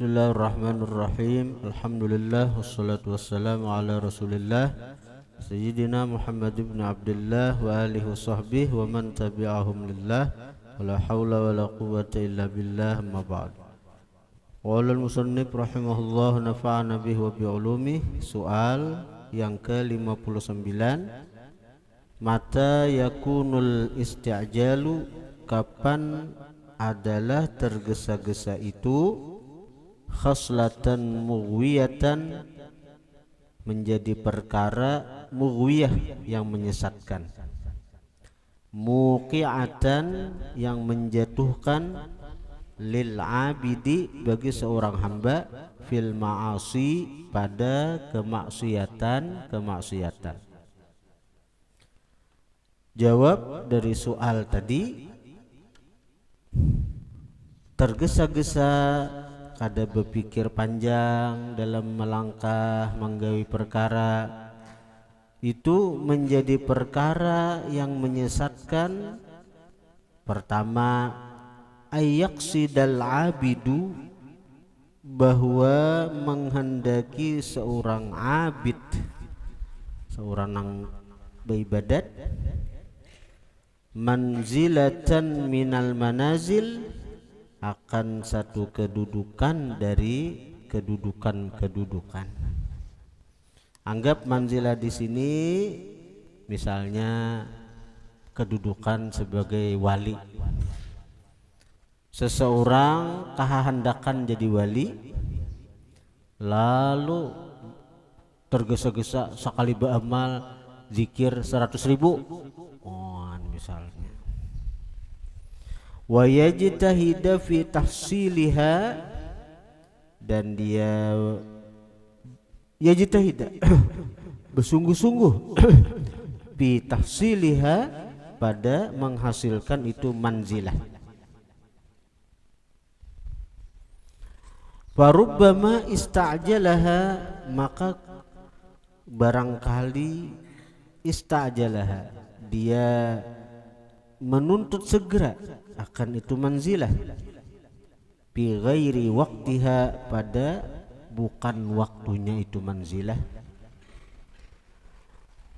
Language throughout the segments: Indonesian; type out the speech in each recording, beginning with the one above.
Bismillahirrahmanirrahim. Alhamdulillah wassalatu wassalamu ala Rasulillah Sayyidina Muhammad ibn Abdullah wa alihi wa sahbihi wa man tabi'ahum lillah wa la hawla wa la quwwata illa billah amma ba'd. Qala al-musannif rahimahullah nafa'ana bihi wa bi'ulumihi. Soal yang ke-59, mata yakunul isti'jalu, kapan adalah tergesa-gesa itu, khaslatan mughwiyatan, menjadi perkara mughwiyah yang menyesatkan, muqi'atan yang menjatuhkan, lil abidi bagi seorang hamba, fil ma'asi pada kemaksiatan. Jawab dari soal tadi, tergesa-gesa kada berpikir panjang dalam melangkah menggawi perkara itu menjadi perkara yang menyesatkan. Pertama, ayyaqsidal abidu, bahwa menghendaki seorang abid, seorang yang beribadat, manzilatan minal manazil, akan satu kedudukan dari kedudukan. Anggap manzilah di sini misalnya kedudukan sebagai wali. Seseorang kehendakan jadi wali, lalu tergesa-gesa sekali beramal zikir 100.000, misalnya, wa yajtahida fi tahsiliha, dan dia yajtahida bersungguh-sungguh fi tahsiliha, pada menghasilkan itu manzilah. Farubbama ista'jalaha, maka barangkali ista'jalaha, dia menuntut segera akan itu manzilah, bi ghairi waqtiha, pada bukan waktunya itu manzilah.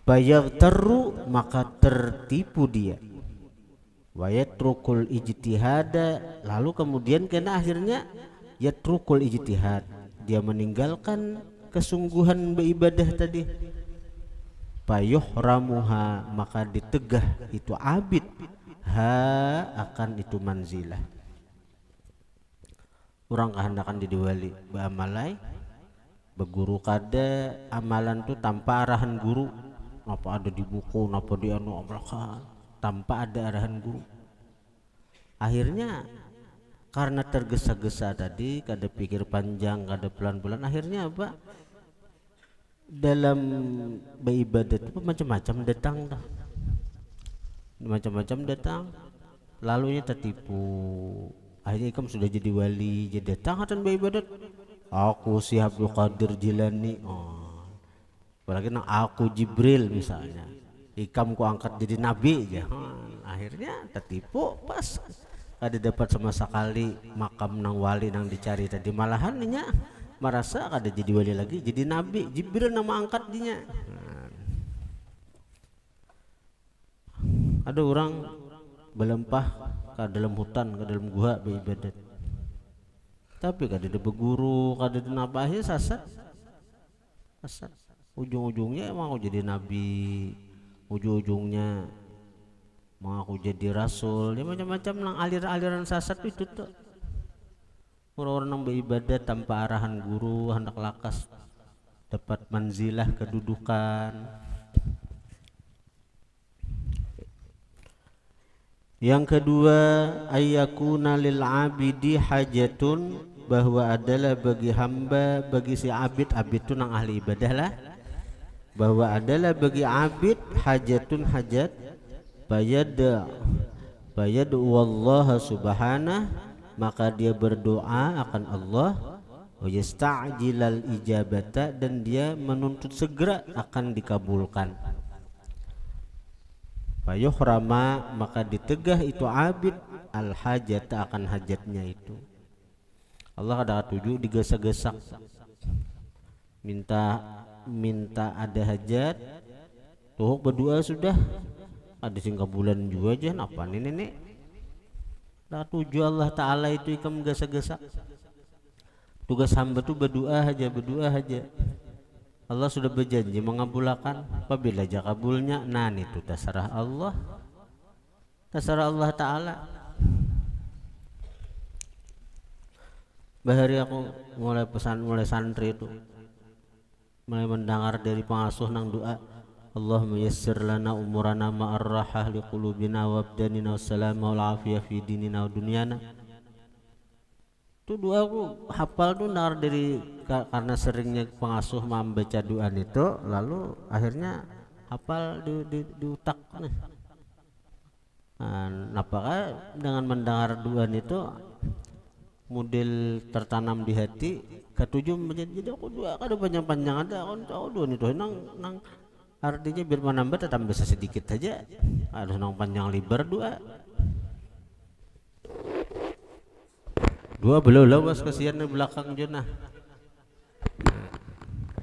Bayaghtarru, maka tertipu dia. Wa yatrukul ijtihada, lalu kemudian karena akhirnya yatrukul ijtihad, dia meninggalkan kesungguhan beribadah tadi. Payuhramuha, maka ditegah itu abid, ha, akan itu manzilah. Orang kehendakan jadi wali, beramalai berguru, kada amalan tu tanpa arahan guru, apa ada di buku, apa di anu amalkan, tanpa ada arahan guru. Akhirnya karena tergesa-gesa tadi, kada pikir panjang, kada pelan-pelan, akhirnya apa, dalam beribadat itu macam-macam datang, lalunya tertipu. Akhirnya ikam sudah jadi wali, jadi datang dan beribadat, aku si Abdul Qadir Jilani, apalagi nang aku Jibril misalnya, ikam ku angkat jadi nabi aja, akhirnya tertipu. Pas kada dapat sama sekali makam nang wali nang dicari tadi, malahan nya merasa kada jadi wali lagi, jadi nabi. Jibril nama angkat dinya. Ada orang belempah ke dalam hutan, ke dalam gua beribadat, tapi kada ada berguru, kada ada nabahnya, sasat. Ujung-ujungnya emang aku jadi nabi, ujung-ujungnya mau aku jadi rasul, ya macam-macam nang aliran sasat itu tuh. Orang-orang yang beribadat tanpa arahan guru, hendak lakas dapat manzilah, kedudukan. Yang kedua, ayyakuna lil abidi hajatun, bahwa adalah bagi hamba, bagi si abid itu nang ahli ibadah lah, bahwa adalah bagi abid hajatun, hajat, bayadu wallah subhanah, maka dia berdoa akan Allah, wa yasta'jilal ijabata, dan dia menuntut segera akan dikabulkan. Fayuhrama, maka ditegah itu abid al hajata, akan hajatnya itu. Allah ada tujuh digesa-gesak, minta ada hajat tuh berdoa sudah ada singkat bulan juga aja apa nih nenek ada tujuh Allah Ta'ala itu ikam gesa-gesak. Tugas hamba tuh berdoa aja Allah sudah berjanji mengabulkan. Apabila aja kabulnya, nah itu terserah Allah Ta'ala. Bahari aku mulai santri itu mulai mendengar dari pengasuh nang doa Allahumma yassir lana umurana ma'arrahah liqulubina wabdanina wassalama wal afiyah fi dinina wa dunyana. Itu doa aku hafal tuh dengar dari karena seringnya pengasuh membaca doa itu, lalu akhirnya hafal di otak. Apakah dengan mendengar doa itu model tertanam di hati ketujuh menjadi aku doa kada panjang-panjang ada aku tahu doa itu nang artinya biar menambah tetap bisa sedikit saja harus nang panjang lebar doa. Dua belum lawas kasihan di belakang juna.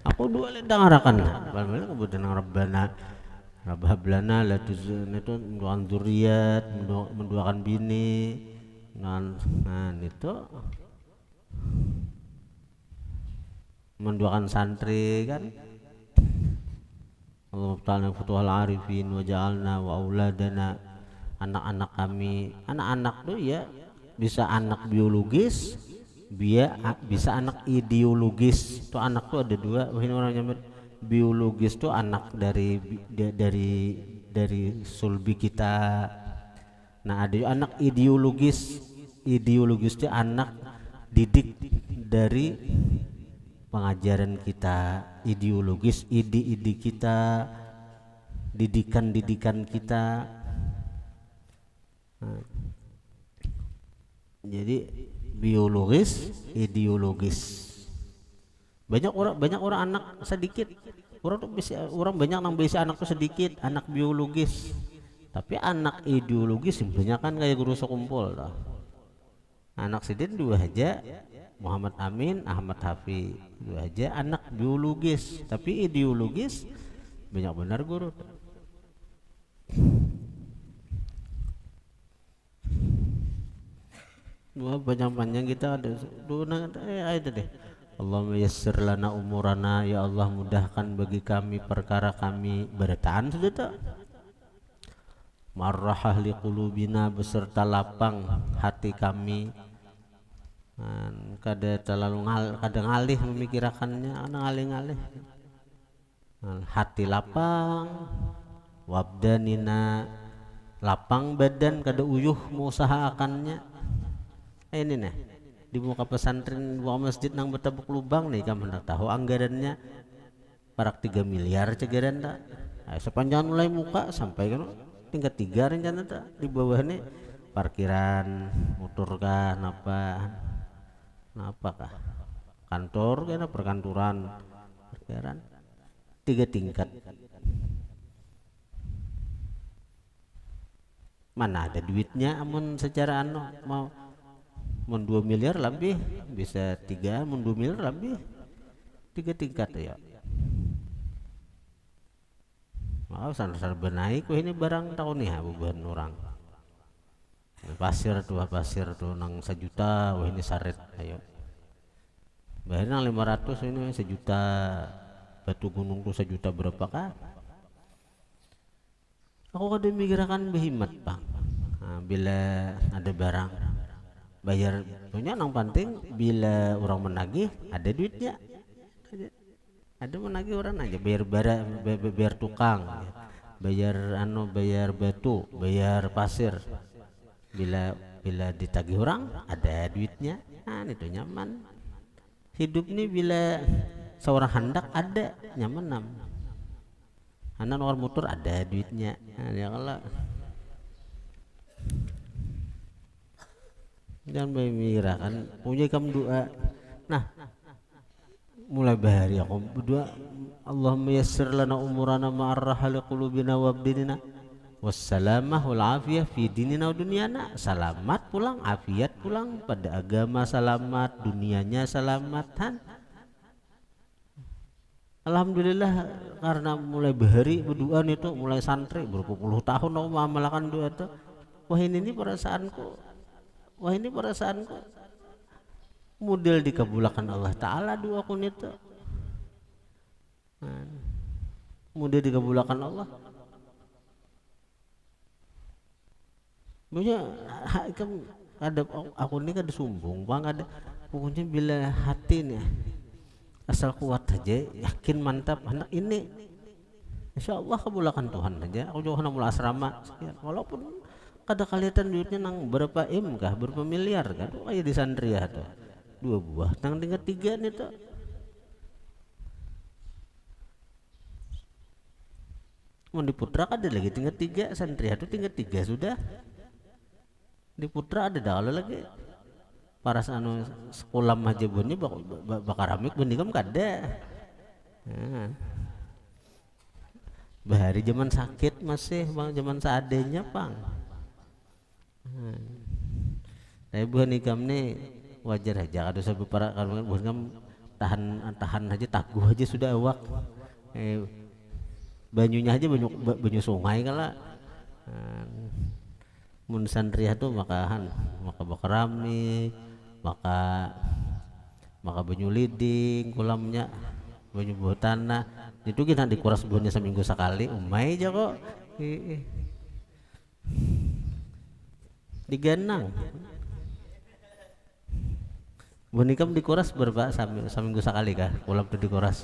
Aku dua lihat dengarakan. Bagaimana kemudian Rabbana Rabbablana la tuzun itu mendoakan zuriat, mendoakan bini. Nah itu mendoakan santri kan. Allah Ta'ala futuhal arifin wa ja'alna wa auladana, anak-anak kami, anak-anak tuh ya bisa anak biologis, bisa anak ideologis. Tuh anak tuh ada dua. Ini orang nyebut biologis tuh anak dari sulbi kita. Nah ada anak ideologis. Ideologis itu anak didik dari pengajaran kita. Ideologis ide kita, didikan kita. Nah, jadi biologis, ideologis. Banyak orang anak sedikit. Orang banyak nang bisa anak tuh sedikit, anak biologis. Tapi anak ideologis sebenarnya kan kayak guru sekumpul dah. Anak sedikit dua aja, Muhammad Amin, Ahmad Hafi dua aja anak biologis. Tapi ideologis banyak benar guru. Dua panjang-panjang kita ada itu deh. Allahumma yassir lana umurana, ya Allah mudahkan bagi kami perkara kami bertahan sudah tak. Marrahah liqulubina beserta lapang hati kami. Kada terlalu kadang ngalih memikirkannya, kadang ngalih-ngalih. Hati lapang, wabdanina lapang badan kada uyuh mengusahakannya. Ini nih di muka pesantren buka masjid nang bertepuk lubang nih kamu hendak tahu anggarannya parak 3 miliar cegeran tak. Sepanjang mulai muka sampai kan tingkat 3 rencana tak di bawah nih parkiran motor kah apa kah kantor kah perkantoran parkiran 3 tingkat. Mana ada duitnya amun secara mau 2 miliar lebih bisa 3, 2 miliar lebih 3 tingkat ya. Mau sana benaik ini barang tahun nih bukan orang. Pasir tuh nang 1 juta, wah ini saret ayo. Bayar nang 500 ini 1 juta. Batu gunung tuh 1 juta berapa kah? Aku kada mikirkan berhemat, Pak. Nah, bila ada barang bayar punya nang penting bila orang menagih ada duitnya, ada menagih orang aja bayar tukang, bayar batu, bayar pasir, bila ditagih orang ada duitnya. Nah itu nyaman hidup ini bila seorang hendak ada nyaman anak orang motor ada duitnya. Nah, ya kalau jangan bermira kan punya kamu doa. Nah mulai bahari aku berdoa Allahumma yassir lana umurana ma'arrahal qulubina wabdinina wassalamah wal afiyah fi dinina wa dunyana. Selamat pulang, afiat pulang, pada agama selamat, dunianya selamatan. Alhamdulillah, karena mulai bahari berdoa itu mulai santri berpuluh tahun aku mengamalkan doa itu. Wah ini perasaanku model dikabulkan Allah Ta'ala doaku itu. Model dikabulkan Allah. Maksudnya ada aku ini kan sombong bang, ada pokoknya bila hati nih asal kuat aja, yakin mantap anak ini insya Allah kabulkan Tuhan aja. Aku juga mulai asrama sekian, walaupun kada kelihatan duitnya nang berapa kah, berapa miliar kan, kayak di Sandria tuh 2 buah, nang tingkat 3 nih tuh. Mau di Putra ada lagi tingkat 3, Sandria tuh tingkat 3 sudah. Di Putra ada dah kalau lagi para anu sekolah aja bunyi bakar amik benih kamu kada. Bahari zaman sakit masih bang, zaman seadanya bang. Tapi bukan ikam nih wajar aja kada usah para kalau bukan tahan aja, taguh aja sudah awak. Banyunya aja banyu sungai kala. Mun Sandria tuh maka bakar amik, maka banyu liding kolamnya, banyu buah tanah itu kita dikuras buahnya seminggu sekali umai aja kok diganang bunikam dikuras berapa seminggu sekali kah kolam tuh dikuras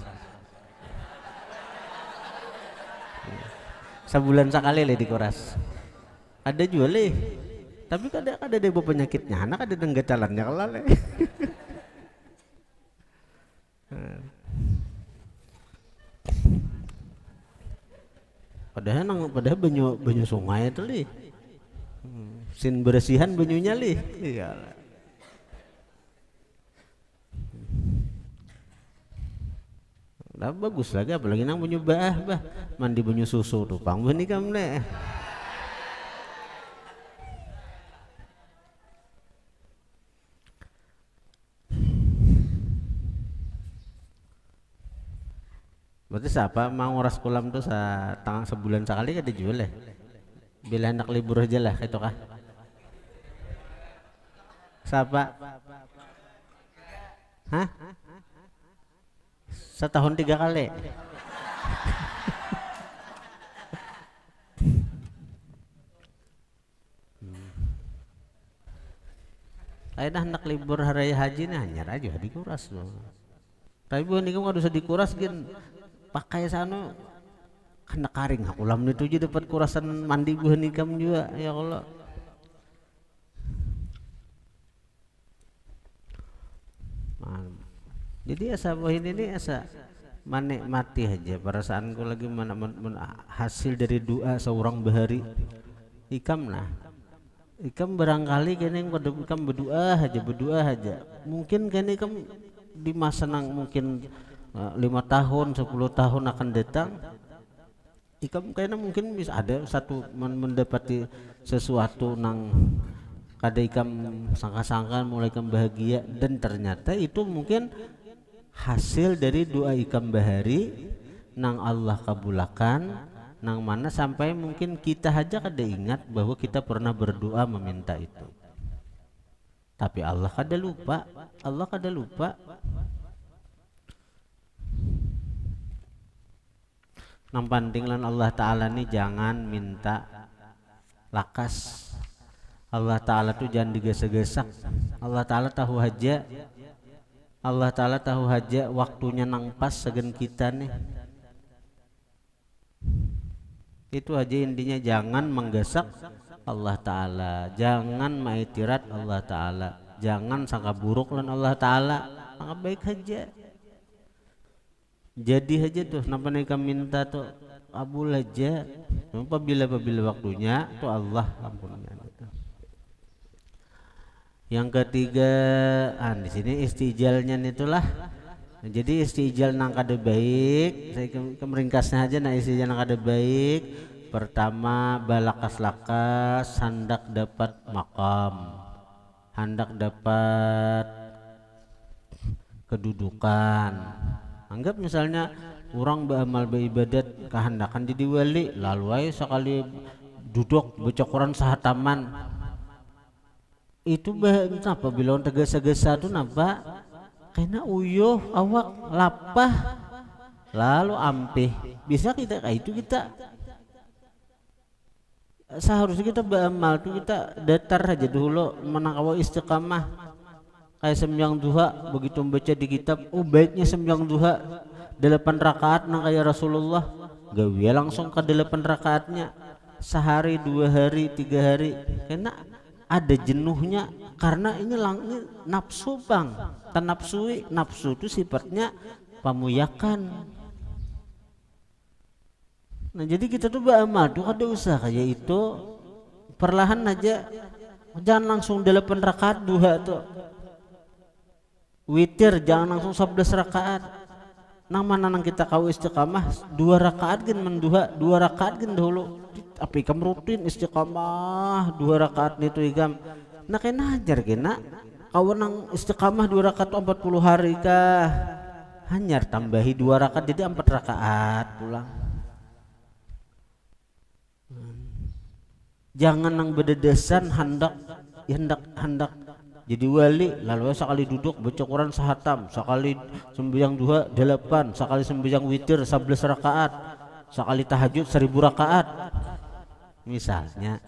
sebulan sekali lah dikuras. Ada juga leh, tapi ada deh penyakitnya anak, ada dengga jalannya kalau leh. Padahal banyu sungai itu leh, sin bersihan banyunya leh. Iya. Nah, bagus lagi apalagi nang banyu bah mandi banyu susu tuh pang ini kamu leh. Berarti siapa mau nguras kolam tuh sebulan sekali kan dijual ya? Bila anak libur aja lah itu kah? Siapa? Hah? Setahun 3 kali? Ayo anak libur hari haji nih hanyar aja dikuras loh. Tapi bukan kamu harus dikuras gin pakai sana kena karing ulam itu aja dapat kurasan mandi buah nikam juga ya Allah. Jadi asa buah ini asa menikmati aja perasaanku lagi mana hasil dari doa seorang bahari ikam lah. Ikam barangkali kini ikam berdoa aja mungkin kini ikam di masa nang mungkin 5 tahun 10 tahun akan datang ikam kayaknya mungkin bisa ada satu mendapati sesuatu nang kada ikam sangka-sangka mulai ikam bahagia dan ternyata itu mungkin hasil dari doa ikam bahari nang Allah kabulakan nang mana sampai mungkin kita aja kada ingat bahwa kita pernah berdoa meminta itu, tapi Allah kada lupa. Nang pandinglan Allah Ta'ala nih jangan minta lakas. Allah Ta'ala tuh jangan digesek-gesek. Allah Ta'ala tahu aja waktunya nang pas segen kita nih. Itu aja intinya, jangan menggesek Allah Ta'ala, jangan maitirat Allah Ta'ala, jangan sangka buruk lan Allah Ta'ala, sangka baik aja. Jadi aja tuh kenapa mereka minta tuh kabul aja apabila waktunya tuh Allah ampunnya. Yang ketiga di sini istijalnya itulah. Jadi istijal nang kada baik, saya kemeringkasnya aja. Nah istijal nang kada baik pertama balakas-lakas hendak dapat makam. hendak dapat kedudukan. Anggap misalnya orang beramal beribadat kehendakan jadi wali, lalu aja sekali duduk baca Quran sahataman. Itu kenapa bilang tergesa-gesa tuh napa? Karena uyuh awak lapah lalu ampih. Bisa kita kayak itu, kita seharusnya kita beramal tuh kita datar aja dulu, menakawa istiqamah kayak sembahyang duha. Begitu membaca di kitab, oh baiknya sembahyang duha 8 rakaat nang kayak Rasulullah, gawe langsung ke 8 rakaatnya sehari, 2 hari, 3 hari. Karena ada jenuhnya, karena ini nafsu bang, tanapsui. Nafsu itu sifatnya pamuyakan. Nah jadi kita tuh beramal tuh ada usaha kayak itu, perlahan aja, jangan langsung 8 rakaat duha tuh. Witir jangan langsung 11 rakaat. Nang mana nang kita kau istiqamah 2 rakaat gen menduha, 2 rakaat gen dahulu. Tapi ikam rutin istiqamah 2 rakaat itu ikam. Nah kena ajar kena kau nang istiqamah 2 rakaat 40 hari kah? Hanyar tambahi 2 rakaat jadi 4 rakaat pulang. Jangan nang bededesan hendak jadi wali lalu sekali duduk baca Quran sahatam, sekali sembahyang duha 8, sekali sembahyang witir 11 rakaat, sekali tahajud 1000 rakaat misalnya.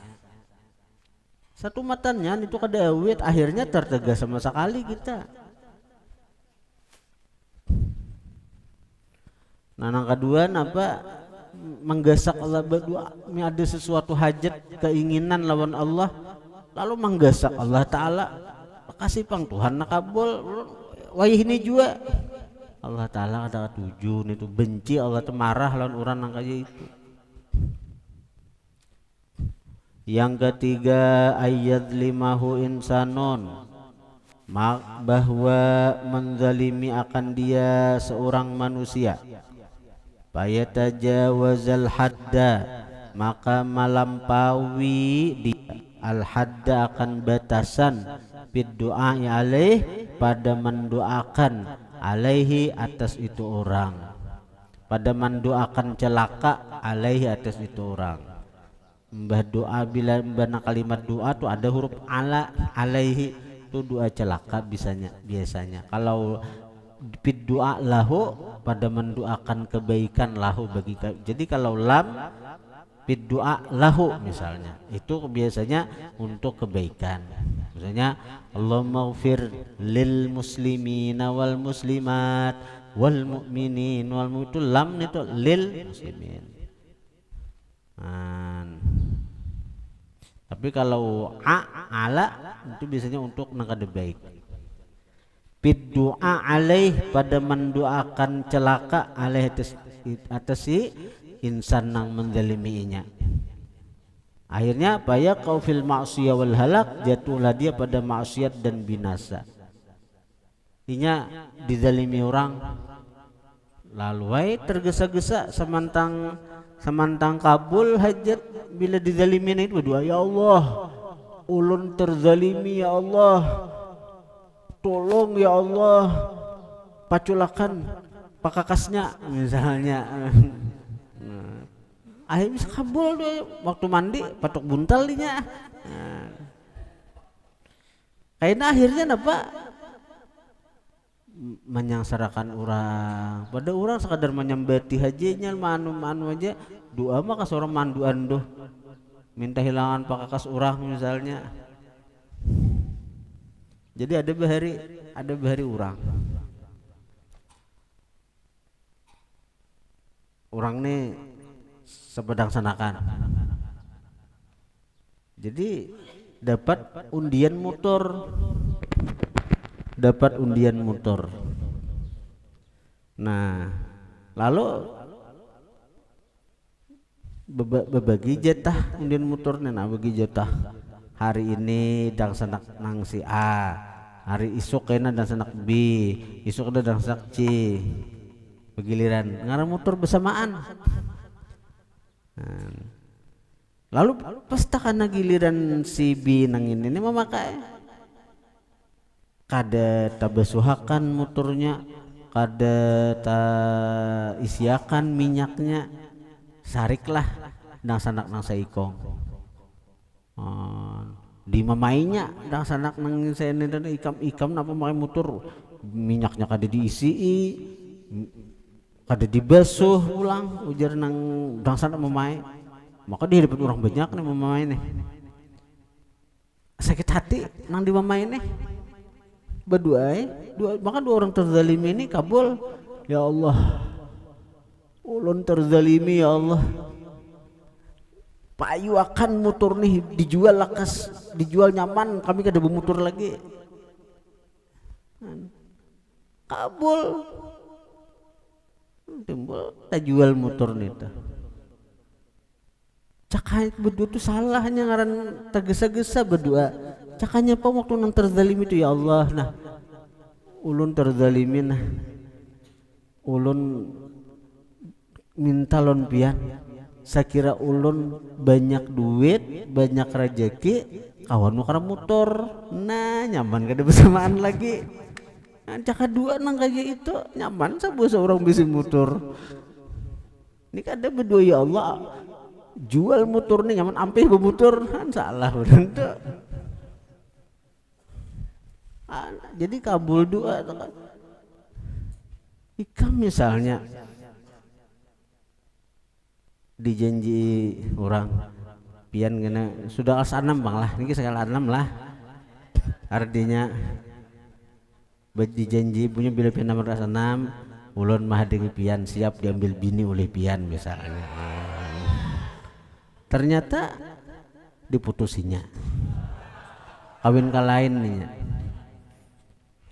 Satu matanya itu kada awet, akhirnya tertegas sama sekali kita. Nah yang kedua apa? Menggasak Allah berdua, ada sesuatu hajat keinginan lawan Allah, lalu menggasak Allah Ta'ala, kasih pang Tuhan nakabul. Wayah ini juga Allah Ta'ala ada tujuh itu benci, Allah itu marah lawan orang yang kayak itu. Yang ketiga ayat limahu insanun, bahwa menzalimi akan dia seorang manusia, fayatajawazal hadda, maka melampaui di al hadda akan batasan, bid doa alaih, pada mendoakan alaihi atas itu orang, pada mendoakan celaka alaihi atas itu orang. Mbah doa bila mbah kalimat doa tuh ada huruf ala, alaihi itu doa celaka biasanya. Kalau bid doa lahu, pada mendoakan kebaikan lahu bagi. Jadi kalau lam bid doa lahu misalnya itu biasanya untuk kebaikan. Misalnya Allahumma ighfir lil muslimina wal muslimat wal mu'minin wal mu'minat, lam itu lil muslimin. Tapi kalau ala itu biasanya untuk nangkade baik. Bid doa alaih, pada mendoakan celaka alaih atas si insan nang menzaliminya. Akhirnya baya kau fil ma'siyah wal halak, jatuhlah dia pada maksiat dan binasa. Inya dizalimi orang lalu tergesa-gesa semantang kabul hajat. Bila dizalimin itu berdoa, ya Allah ulun terzalimi, ya Allah tolong, ya Allah paculakan pakakasnya misalnya. Akhirnya bisa kabul deh, waktu mandi patok buntal dinya. Kayaknya akhirnya apa? Menyangsarakan orang, pada orang sekadar menyembati hajinya manu aja doa mah kas orang manduan doh minta hilangan pakakas orang misalnya. Jadi ada bahari orang nih sepedang sanakan, jadi dapat undian motor. Nah lalu berbagi jatah undian motornya. Nah bagi jatah hari ini dang sanak nang si A, hari isuk kena dan sanak B, isuk ada dan sanak C, begiliran ngarang motor bersamaan. Lalu pas takana giliran si B nang ini memakai, kada tabasuhakan motornya, kada ta isiakan minyaknya, sariklah nang sanak nang saikong. Di mamainya nang sanak nang sene dan ikam napa makai motor minyaknya kada diisi, kada dibasuh ulang ujar nang sanak mamai, maka dia dapat orang banyak nih mamai nih. Sakit hati nang di mamai nih berdua, maka dua orang terzalimi ini kabul. Ya Allah, ulun terzalimi ya Allah, payu akan motor nih dijual lakas, dijual nyaman, kami kada bermotor lagi. Kabul, timbul tak jual motor nih tuh. Cakanya berdua tuh salahnya ngaran tergesa-gesa berdua. Cakanya apa waktu nang terzalimi itu ya Allah, nah ulun terzalimi nah ulun minta lon pian, sakira ulun banyak duit banyak rezeki kawan nuker motor, nah nyaman kada bersamaan lagi. Nah, caka dua nang kayak itu nyaman sabu seorang bisa motor. Ini kada berdua ya Allah, jual motor nih nyaman ampih bermotor kan salah udah. Jadi kabul dua. Ikam misalnya dijanji orang pian kena sudah as 6 bang lah, ini sekali 6 lah artinya dijanji punya bila pian nomor 6 ulun mah dengan pian siap diambil bini oleh pian misalnya, ternyata diputusinya kawin ka lain nih.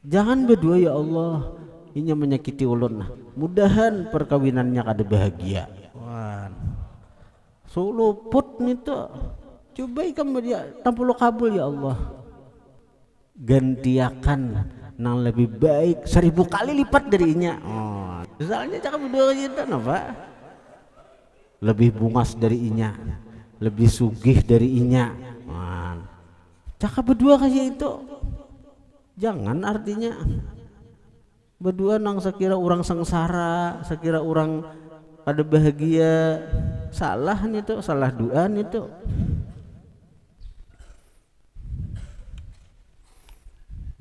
Jangan berdua ya Allah, ini menyakiti ulun. Mudahan perkawinannya kada bahagia. Wah, suluput nih tuh. Coba ikam dia tampul kabul ya Allah. Gantiakan nang lebih baik 1000 kali lipat darinya. Oh, misalnya cakap berdua gitu, apa? Lebih bungas dari inya, lebih sugih dari inya. Wah, cakap berdua kayak itu. Jangan artinya berdua nang sekira orang sengsara, sekira orang ada bahagia, salah nih tuh, salah doa nih tuh.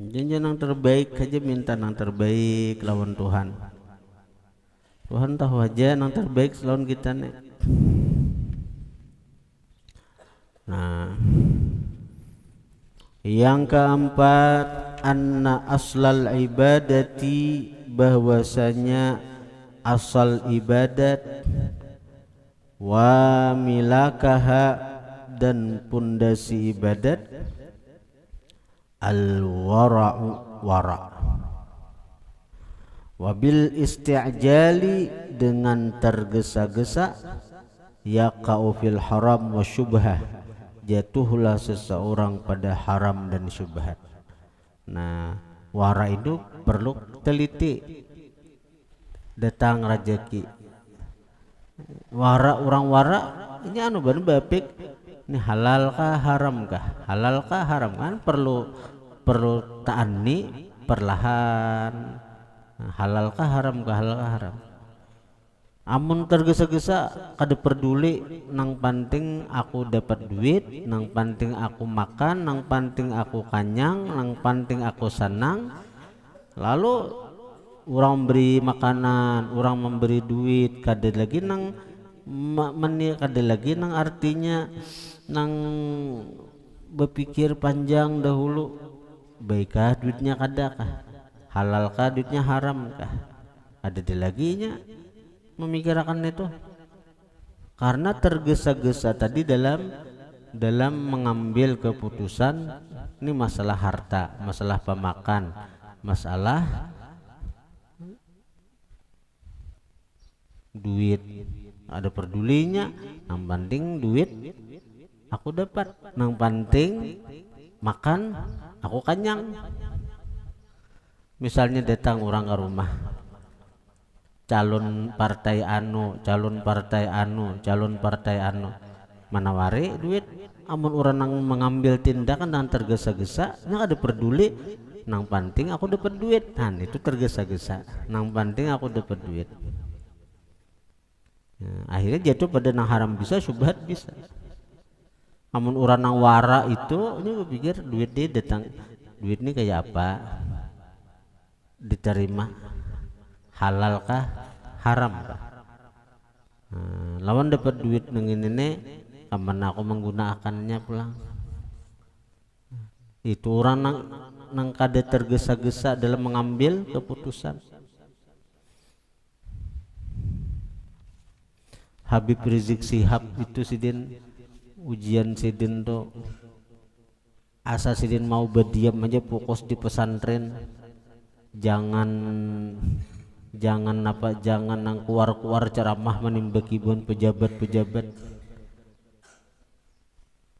Jangan yang terbaik aja, minta yang terbaik lawan Tuhan. Tuhan tahu aja yang terbaik lawan kita nih. Nah, yang keempat, anna aslal ibadati, bahwasanya asal ibadat, wa milakaha, dan pondasi ibadat, al wara'u, wara', wabil isti'jali, dengan tergesa-gesa, yaqa'u fil haram wa syubhah, jatuhlah seseorang pada haram dan syubhat. Nah, wara itu perlu teliti. Datang rezeki. Wara, orang wara ini anu ban bapik. Ini halal kah haram kah? Halal kah haram kan perlu ta'anni perlahan. Nah, halal kah haram kah? Halal kah haram. Amun tergesa-gesa kada peduli, nang penting aku dapat duit, nang penting aku makan, nang penting aku kanyang, nang penting aku senang. Lalu orang beri makanan, orang memberi duit, kada lagi nang kada lagi nang artinya nang berpikir panjang dahulu, baikkah duitnya kada kah? Halalkah duitnya haram kah? Ada laginya memikirkan itu, karena tergesa-gesa tadi dalam mengambil keputusan. Ini masalah harta, masalah pemakan, masalah duit, ada pedulinya. Yang penting duit aku dapat, yang penting makan aku kenyang. Misalnya datang orang ke rumah, calon partai anu, menawari duit. Amun orang yang mengambil tindakan dan tergesa-gesa, yang ada peduli nang penting aku dapat duit. Nah itu tergesa-gesa, nang penting aku dapat duit. Akhirnya jatuh pada nang haram bisa, syubhat bisa. Namun orang nang wara itu, ini gue pikir duit dia datang, duit ini kayak apa, diterima, halal kah, haram kah? Lawan dapat duit nengin ini, kapan aku menggunakannya pulang? Itu orang nang kada tergesa-gesa dalam mengambil keputusan. Habib Rizik Sihab itu sidin ujian sidin tuh asa sidin mau berdiam aja fokus di pesantren, jangan nang keluar ceramah menimbakibun pejabat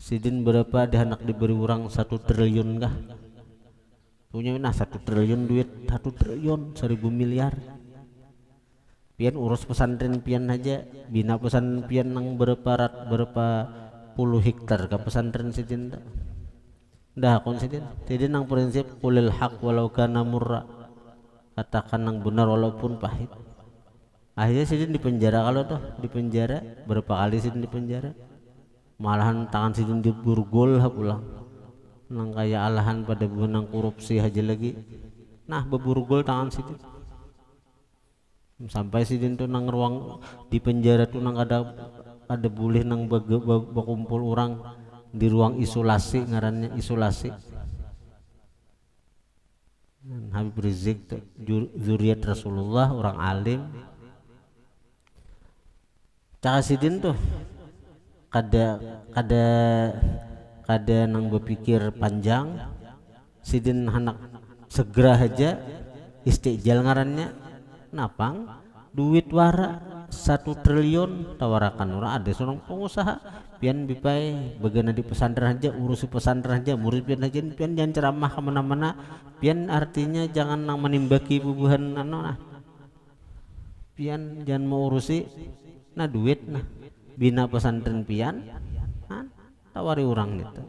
sidin berapa ada anak diberi orang 1 triliun kah punya 1 triliun duit 1 triliun 1000 miliar pian urus pesantren pian aja bina pesantren pian nang berapa puluh hektar ke pesantren sidin dah kon sidin nang prinsip qulil haq walau kana murra, katakan yang benar walaupun pahit. Akhirnya sidin di penjara, kalau tuh di penjara berapa kali sidin di penjara, malahan tangan sidin diburgol pulang nang kayak alahan pada benang korupsi aja lagi, nah beburgol tangan sidin sampai sidin tuh nang ruang di penjara tuh nang ada boleh nang berkumpul orang di ruang isolasi, ngarannya isolasi. Habib Rizik zuriat Rasulullah, orang alim. Cak sidin tuh kada nang berpikir panjang, sidin anak segera aja istijal ngarannya napang duit wara 1 triliun tawarakan orang ada seorang pengusaha pian bipai bagana di pesantren aja, urusi pesantren aja, murid pian aja, pian jangan ceramah kemana-mana, pian artinya jangan nang menimbaki bubuhan pian jangan mau urusi duit bina pesantren pian tawari orang gitu.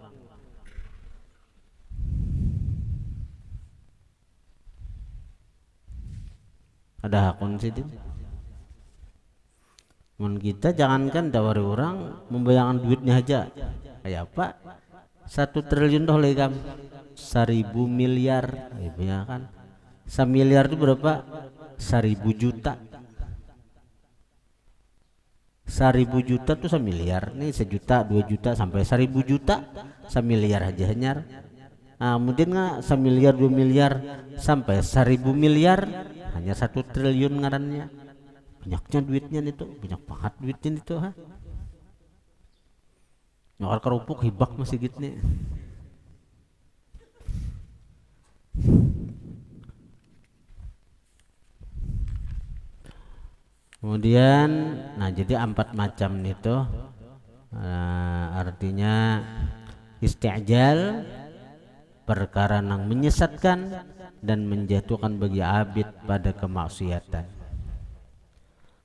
Ada hakun sidin. Mun kita jangankan tawari orang membayangkan duitnya aja kayak apa 1 triliun doh legam 1000 miliar ya kan 1 miliar itu berapa 1000 juta 1000 juta tuh 1 miliar nih 1 juta 2 juta sampai 1000 juta 1 miliar aja hanyar. Nah mungkin nggak 1 miliar 2 miliar sampai 1000 miliar hanya 1 triliun ngarannya. Banyaknya duitnya itu, banyak banget duitnya itu nyokar kerupuk hibak masih gitu nih. Kemudian jadi 4 macam itu artinya isti'jal perkara nang menyesatkan dan menjatuhkan bagi abid pada kemaksiatan.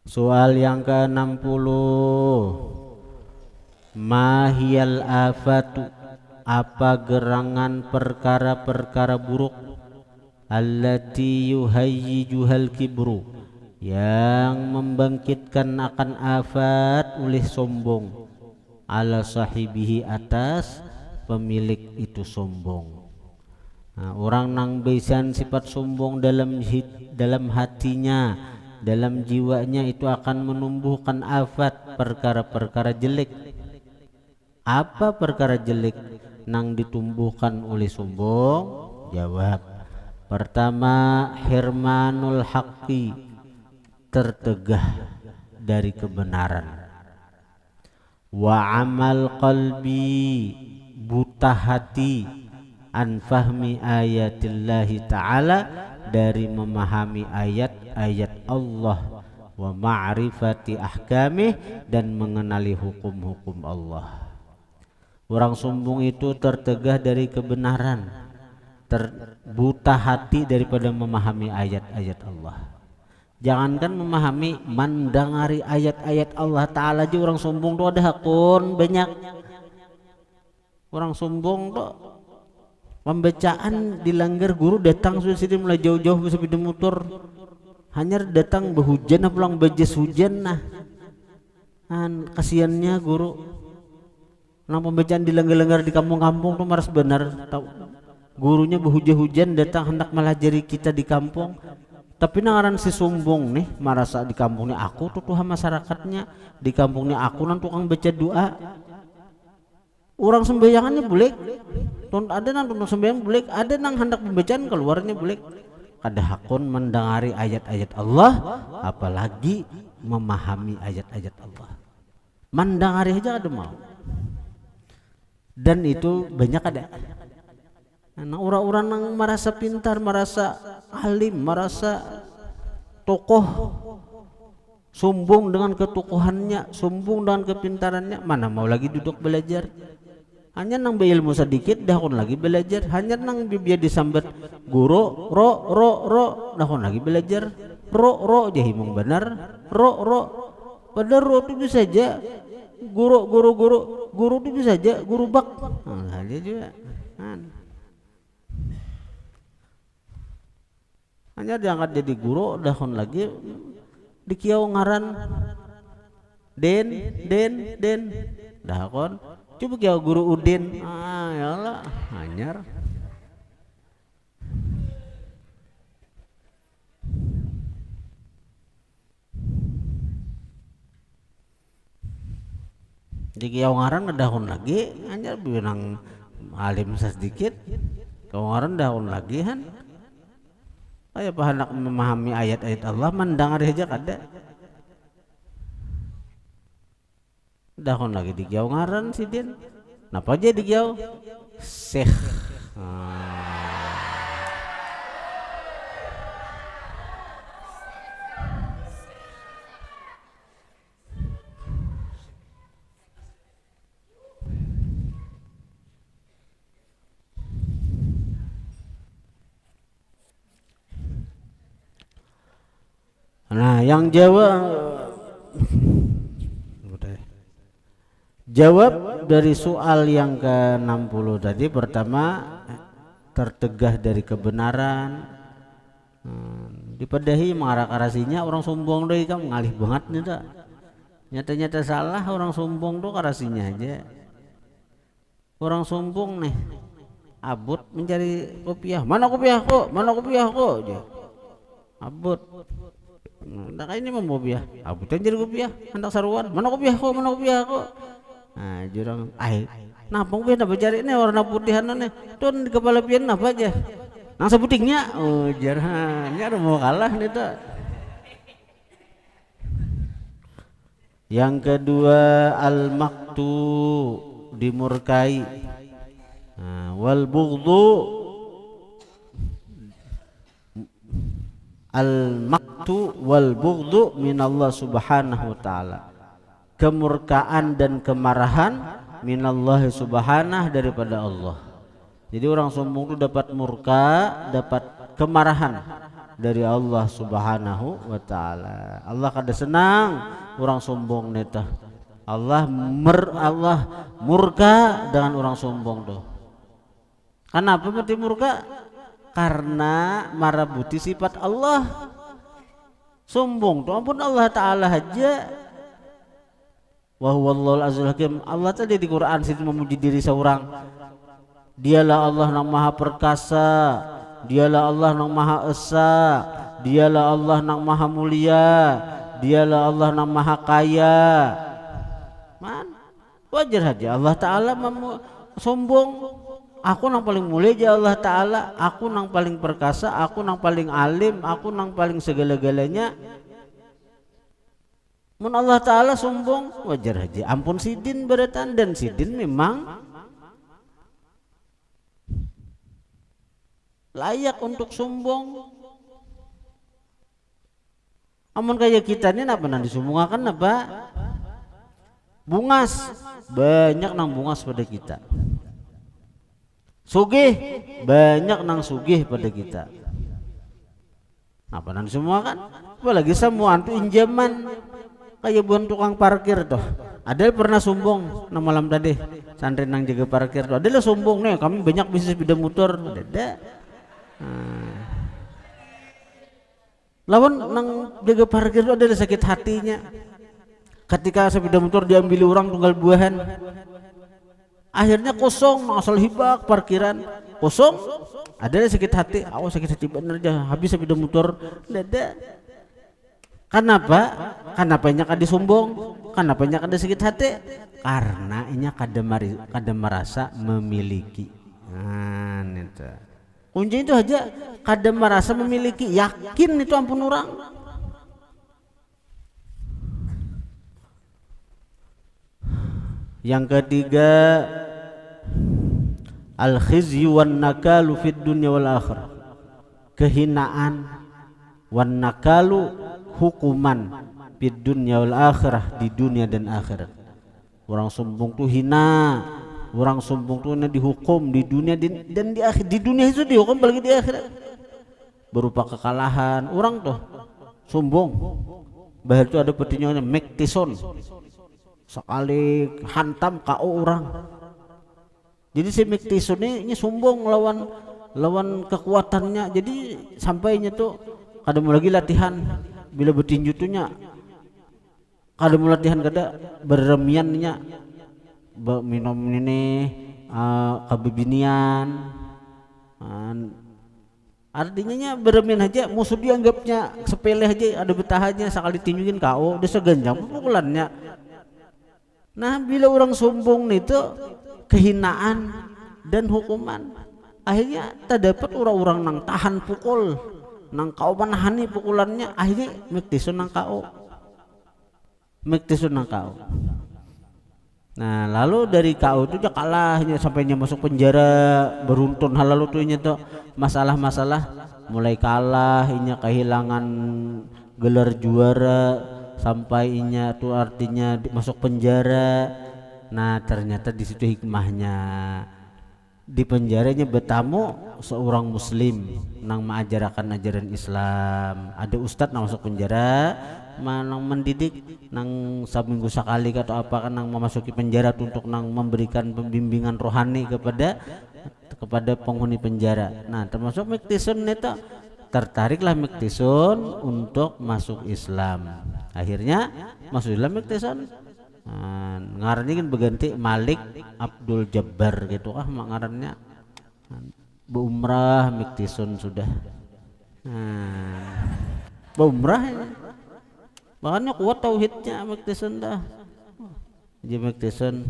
Soal yang ke-60, mahiyal afatu, apa gerangan perkara-perkara buruk, allati yuhayyijuhal kibru, yang membangkitkan akan afat oleh sombong, ala sahibihi, atas pemilik itu sombong. Orang nang besan sifat sombong dalam hatinya, dalam jiwanya, itu akan menumbuhkan afat perkara-perkara jelek. Apa perkara jelek nang ditumbuhkan oleh sombong? Jawab, pertama hirmanul haqqi, tertegah dari kebenaran. Wa amal qalbi, buta hati, an fahmi ayatillahi ta'ala, dari memahami ayat-ayat Allah, wa ma'rifati ahkamih, dan mengenali hukum-hukum Allah. Orang sombong itu tertegah dari kebenaran, terbuta hati daripada memahami ayat-ayat Allah. Jangankan memahami, mendengari ayat-ayat Allah Ta'ala aja orang sombong tuh ada hakun banyak. Orang sombong tuh Pembacaan dilanggar, guru datang sudah sini mulai jauh-jauh ke sepeda motor, hanya datang berhujan pulang bajas hujan nah. Kasiannya guru. Nang pembacaan dilanggar-langgar di kampung-kampung tuh maras benar. Tahu gurunya berhujan-hujan datang hendak melajari kita di kampung. Tapi nangaran si sombong nih merasa di kampungnya aku tuh masyarakatnya, di kampungnya aku nang tukang baca doa. Orang sembayangannya boleh, ada nang tukang sembayang boleh, ada nang hendak pembacaan keluarnya boleh. Kada hakun mendengari ayat-ayat Allah, apalagi memahami ayat-ayat Allah. Mendengari aja ada mau. Dan itu banyak ada. Nah, orang-orang yang merasa pintar, merasa alim, merasa tokoh, sombong dengan ketokohannya, sombong dengan kepintarannya, mana mau lagi duduk belajar. Hanya nang beilmu sedikit dahon lagi belajar, hanya nang bibiya disambat guru ro dahon lagi belajar, ro jahimung benar, ro padahal ro itu bisa saja guru itu bisa saja guru bak. Nah, dia juga hanya diangkat jadi guru dahon lagi dikiau ngaran den dahon coba kiau guru udin yalah anyar. Di kiau ngaran dahon lagi anyar binang alim sedikit kiau ngaran dahon lagi han. Kayak apa hendak memahami ayat-ayat Allah mendengar aja kada. Dahon lagi di kiau ngaran si din. Napa aja di kiau? Syekh. Nah, yang jawab dari soal yang ke-60 tadi, pertama tertegah dari kebenaran, dipadahi mengarah-arasinya orang sombong deh kamu ngalih banget nih tak. Nyata-nyata salah orang sombong tuh karasinya aja. Orang sombong nih abut mencari kopiah, mana kopiahku aja. Abut. Nah, ini mau kopiah, abutan jadi kopiah, hendak saruan, mana kopiahku. Nah, jurang, napa kopiah napa cari ini warna putihan nih, tuh di kepala pian napa aja, nang sebutingnya, jarhannya ada mau kalah nih tak. Yang kedua al-maktu dimurkai, wal bughdhu al-maktu wal bughdhu minallah subhanahu wa ta'ala, kemurkaan dan kemarahan minallah subhanahu daripada Allah. Jadi orang sombong itu dapat murka, dapat kemarahan dari Allah subhanahu wa ta'ala. Allah kada senang orang sombong neta. Allah murka dengan orang sombong tuh. Kenapa berarti murka? Karena marabuti sifat Allah. Sombong tuh ampun Allah Ta'ala aja. Wa huwallahul azizul hakim. Allah tadi di Quran situ memuji diri seorang. Dialah Allah yang maha perkasa, dialah Allah yang maha esa, dialah Allah yang maha mulia, dialah Allah yang maha kaya. Wajar aja Allah Ta'ala sombong. Aku nang paling mulia aja Allah Ta'ala, aku nang paling perkasa, aku nang paling alim, aku nang paling segala-galanya. Mun Allah Ta'ala sombong, wajar aja. Ampun sidin beratan, dan sidin memang layak untuk sombong. Amun kayak kita ini apa nang disombongakan apa? Bungas, banyak nang bungas pada kita. Sugih, banyak nang sugih pada kita. Apa nang semua kan? Apalagi semua antu injaman kayak buan tukang parkir tuh. Ada pernah sombong nah malam tadi santri nang jaga parkir tuh. Ada sombong nih kami banyak bisnis sepeda motor. Ada. Lawan nang jaga parkir itu adalah sakit hatinya. Ketika sepeda motor diambil orang tunggal buahan. Akhirnya kosong asal hibak parkiran kosong. Ada sakit hati. Awas sakit hati bener aja. Habis sepeda motor. Ada. Kenapa? Kenapa nya kada sombong? Kenapa nya kada sakit hati? Karena inya kada merasa memiliki. Nah, itu. Kunci itu aja kada merasa memiliki, yakin itu ampun orang. Yang ketiga, al-khizyu wan nakalu fid dunya wal akhirah. Kehinaan wan nakalu hukuman fid dunya wal akhirah, di dunia dan akhirat. Orang sombong tuh hina, orang sombong tuh dihukum di dunia dan di akhir. Di dunia itu dihukum apalagi di akhirat berupa kekalahan. Orang tuh sombong bahar itu ada petinya Mekteson sekali hantam KO orang. Jadi si Mekteson ini sombong lawan kekuatannya. Jadi sampainya tuh kada mau lagi latihan bila bertinju tuhnya, kada mau latihan kada berremiannya minum ini kebibinian. Artinya bermain aja musuh dianggapnya sepele aja, ada betahnya sekali tinjuin KO udah seganjang pukulannya. Nah bila orang sombong itu kehinaan dan hukuman, akhirnya tak dapat orang-orang nang tahan pukul nang KO manahani pukulannya, akhirnya mektisun nang KO. Nah lalu dari KO itu dia kalahnya sampainya masuk penjara beruntun. Hal lalu tuh tuh masalah-masalah mulai kalah, inya kehilangan gelar juara sampai inya tuh artinya masuk penjara. Nah ternyata di situ hikmahnya, di penjaranya bertamu seorang muslim nang mengajarkan ajaran Islam. Ada ustadz nang masuk penjara nang mendidik nang seminggu sekali atau apa kan nang memasuki penjara untuk nang memberikan pembimbingan rohani kepada penghuni penjara. Nah termasuk Mekteson itu tertariklah Mekteson untuk masuk Islam. Akhirnya masuk Islam Mekteson. Ngarannya kan berganti Malik Abdul Jabbar gitu ngarannya. Berumrah Mekteson sudah. Berumrah ya. Makanya kuat tauhidnya Mekteson dah. Jadi Mekteson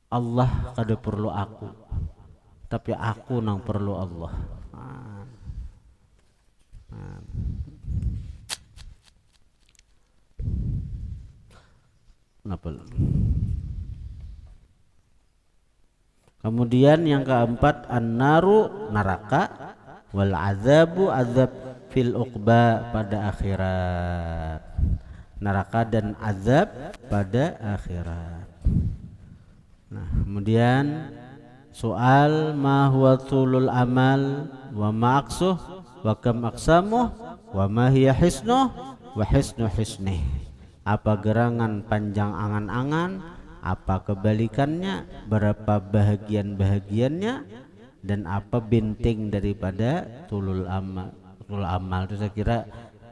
Allah kada perlu aku, tapi aku nang perlu Allah. Kenapa? Kemudian yang keempat an-naru neraka, wal azabu azab fil uqba pada akhirat. Neraka dan azab pada akhirat. Nah, kemudian soal ma huwa tulul amal wa ma'aksuh wa kam aksamuh wa ma hiya hisnuh wa hisnu hisnih. Apa gerangan panjang angan-angan, apa kebalikannya, berapa bahagian-bahagiannya, dan apa binting daripada tulul amal. Tulul amal itu saya kira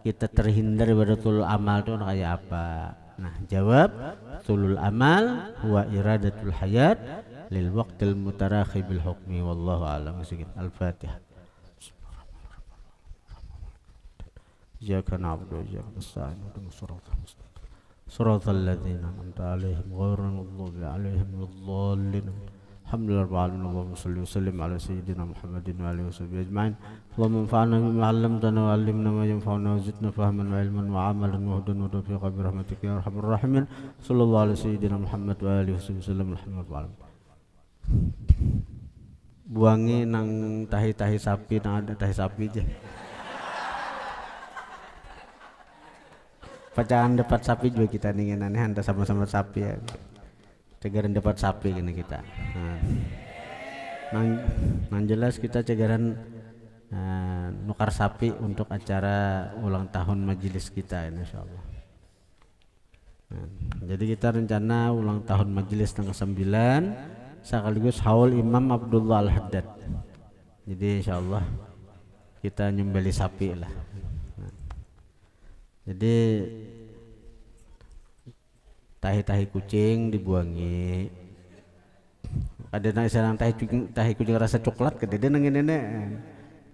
kita terhindar daripada tulul amal itu kayak apa? Nah jawab, tulul amal huwa iradatul hayat lil waqtil mutarakhi bil hukmi wallahu a'lam. Al-Fatihah. Iyyaka na'budu wa iyyaka nasta'in ihdinas siratal mustaqim صراط الذين أنعمت عليهم غير المغضوب عليهم ولا الضالين. الحمد لله رب العالمين. اللهم صل وسلم على سيدنا محمد وآله وصحبه أجمعين. اللهم انفعنا بما علمتنا وعلمنا ما ينفعنا وزدنا فهما وعلما وعملا وهدى وتوفيقا برحمتك يا أرحم الراحمين. صلى الله على سيدنا محمد وآله وصحبه وسلم. الحمد لله رب العالمين. Buangi nang tahi-tahi sapi, nang ada tahi sapi aja. Pacaran dapat sapi juga kita nih aneh anda sama-sama sapi ya. Cegaran dapat sapi gini kita. Nang jelas kita cegaran nukar sapi untuk acara ulang tahun majelis kita insyaallah. Nah, jadi kita rencana ulang tahun majelis tanggal 9 sekaligus haul Imam Abdullah Al-Haddad. Jadi insyaallah kita nyembeli sapi lah. Nah, jadi tahi-tahi kucing dibuangi. Ada nang sareng tahi kucing rasa coklat kedede nang nenek.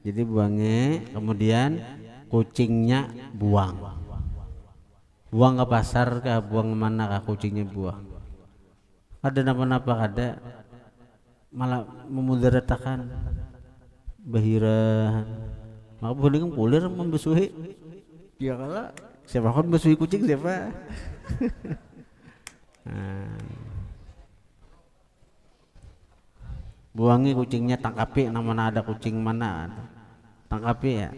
Jadi buangi, kemudian kucingnya buang. Buang ke pasar kah, buang mana kah kucingnya buang. Ada napa-napa ada malah memudaratakan bahiran. Maka boleh pulir membesuhi. Ya kalau siapa kan membesuhi kucing siapa? Nah, buangi kucingnya, tangkapi mana ada kucing mana ada. Tangkapi ya.